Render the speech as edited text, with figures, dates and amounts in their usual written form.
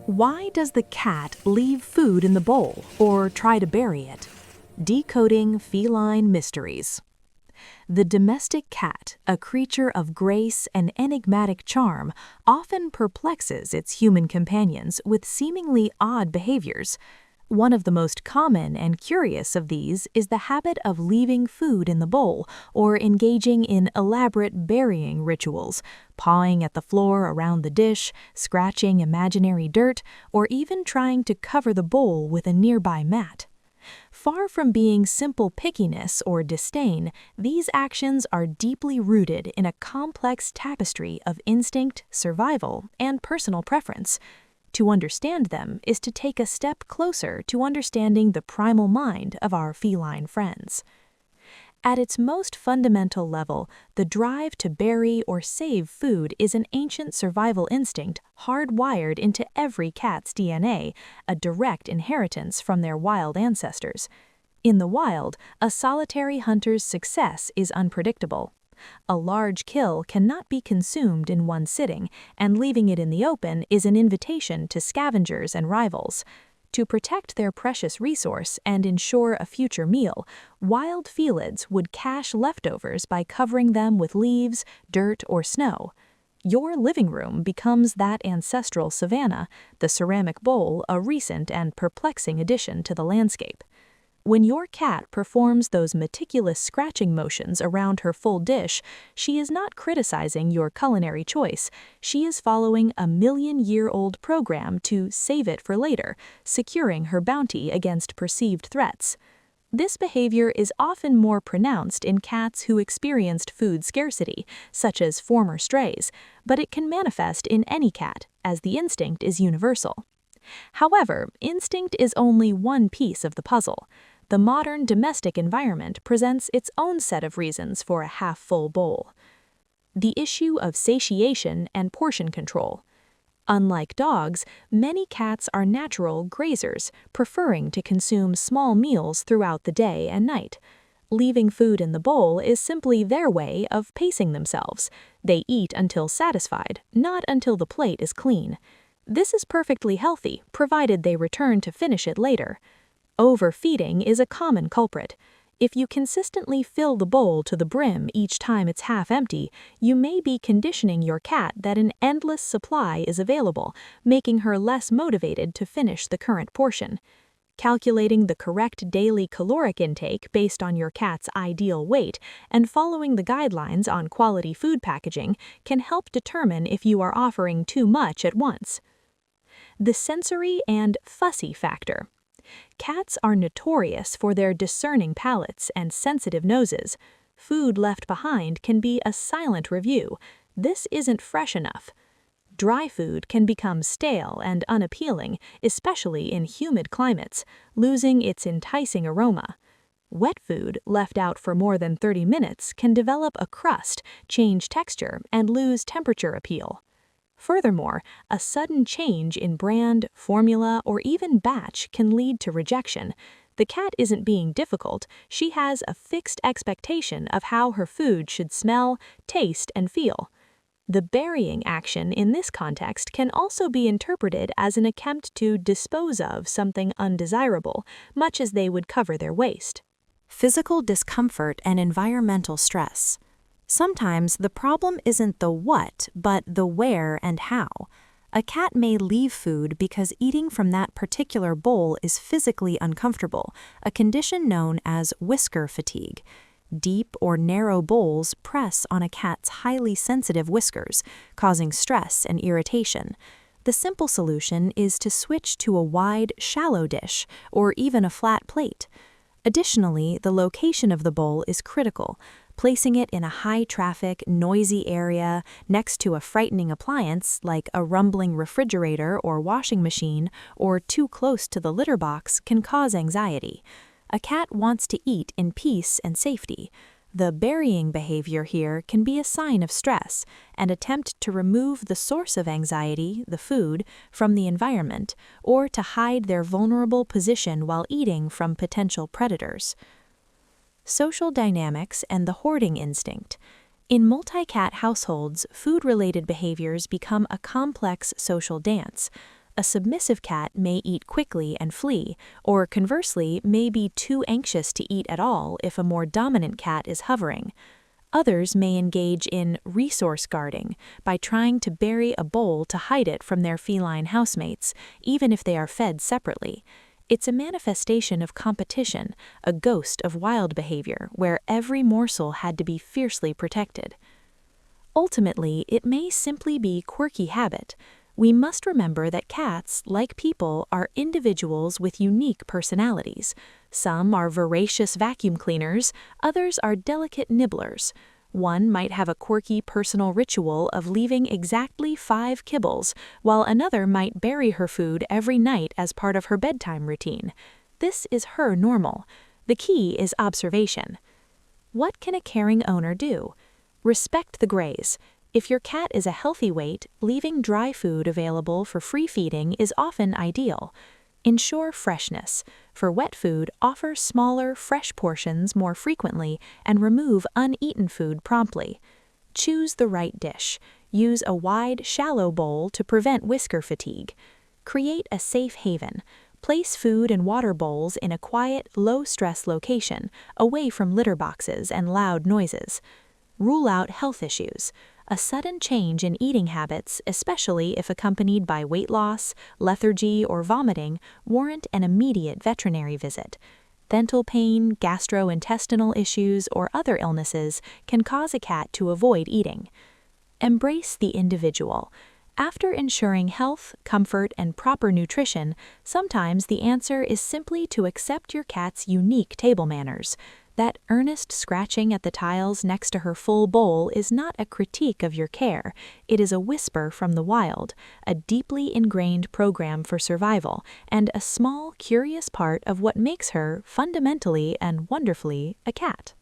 Why does the cat leave food in the bowl or try to bury it? Decoding feline mysteries. The domestic cat, a creature of grace and enigmatic charm, often perplexes its human companions with seemingly odd behaviors. One of the most common and curious of these is the habit of leaving food in the bowl or engaging in elaborate burying rituals, pawing at the floor around the dish, scratching imaginary dirt, or even trying to cover the bowl with a nearby mat. Far from being simple pickiness or disdain, these actions are deeply rooted in a complex tapestry of instinct, survival, and personal preference. To understand them is to take a step closer to understanding the primal mind of our feline friends. At its most fundamental level, the drive to bury or save food is an ancient survival instinct hardwired into every cat's DNA, a direct inheritance from their wild ancestors. In the wild, a solitary hunter's success is unpredictable. A large kill cannot be consumed in one sitting, and leaving it in the open is an invitation to scavengers and rivals. To protect their precious resource and ensure a future meal, wild felids would cache leftovers by covering them with leaves, dirt, or snow. Your living room becomes that ancestral savanna, the ceramic bowl a recent and perplexing addition to the landscape. When your cat performs those meticulous scratching motions around her full dish, she is not criticizing your culinary choice. She is following a million-year-old program to save it for later, securing her bounty against perceived threats. This behavior is often more pronounced in cats who experienced food scarcity, such as former strays, but it can manifest in any cat, as the instinct is universal. However, instinct is only one piece of the puzzle. The modern domestic environment presents its own set of reasons for a half-full bowl. The issue of satiation and portion control. Unlike dogs, many cats are natural grazers, preferring to consume small meals throughout the day and night. Leaving food in the bowl is simply their way of pacing themselves. They eat until satisfied, not until the plate is clean. This is perfectly healthy, provided they return to finish it later. Overfeeding is a common culprit. If you consistently fill the bowl to the brim each time it's half empty, you may be conditioning your cat that an endless supply is available, making her less motivated to finish the current portion. Calculating the correct daily caloric intake based on your cat's ideal weight and following the guidelines on quality food packaging can help determine if you are offering too much at once. The sensory and fussy factor. Cats are notorious for their discerning palates and sensitive noses. Food left behind can be a silent review. This isn't fresh enough. Dry food can become stale and unappealing, especially in humid climates, losing its enticing aroma. Wet food left out for more than 30 minutes can develop a crust, change texture, and lose temperature appeal. Furthermore, a sudden change in brand, formula, or even batch can lead to rejection. The cat isn't being difficult, she has a fixed expectation of how her food should smell, taste, and feel. The burying action in this context can also be interpreted as an attempt to dispose of something undesirable, much as they would cover their waste. Physical discomfort and environmental stress. Sometimes the problem isn't the what, but the where and how. A cat may leave food because eating from that particular bowl is physically uncomfortable, a condition known as whisker fatigue. Deep or narrow bowls press on a cat's highly sensitive whiskers, causing stress and irritation. The simple solution is to switch to a wide, shallow dish or even a flat plate. Additionally, the location of the bowl is critical. Placing it in a high-traffic, noisy area next to a frightening appliance like a rumbling refrigerator or washing machine, or too close to the litter box can cause anxiety. A cat wants to eat in peace and safety. The burying behavior here can be a sign of stress, an attempt to remove the source of anxiety, the food, from the environment, or to hide their vulnerable position while eating from potential predators. Social dynamics and the hoarding instinct. In multi-cat households, food-related behaviors become a complex social dance. A submissive cat may eat quickly and flee, or conversely, may be too anxious to eat at all if a more dominant cat is hovering. Others may engage in resource guarding by trying to bury a bowl to hide it from their feline housemates, even if they are fed separately. It's a manifestation of competition, a ghost of wild behavior where every morsel had to be fiercely protected. Ultimately, it may simply be quirky habit. We must remember that cats, like people, are individuals with unique personalities. Some are voracious vacuum cleaners, others are delicate nibblers. One might have a quirky personal ritual of leaving exactly 5 kibbles, while another might bury her food every night as part of her bedtime routine. This is her normal. The key is observation. What can a caring owner do? Respect the graze. If your cat is a healthy weight, leaving dry food available for free feeding is often ideal. Ensure freshness. For wet food, offer smaller, fresh portions more frequently and remove uneaten food promptly. Choose the right dish. Use a wide, shallow bowl to prevent whisker fatigue. Create a safe haven. Place food and water bowls in a quiet, low-stress location, away from litter boxes and loud noises. Rule out health issues. A sudden change in eating habits, especially if accompanied by weight loss, lethargy, or vomiting, warrant an immediate veterinary visit. Dental pain, gastrointestinal issues, or other illnesses can cause a cat to avoid eating. Embrace the individual. After ensuring health, comfort, and proper nutrition, sometimes the answer is simply to accept your cat's unique table manners. That earnest scratching at the tiles next to her full bowl is not a critique of your care. It is a whisper from the wild, a deeply ingrained program for survival, and a small, curious part of what makes her, fundamentally and wonderfully, a cat.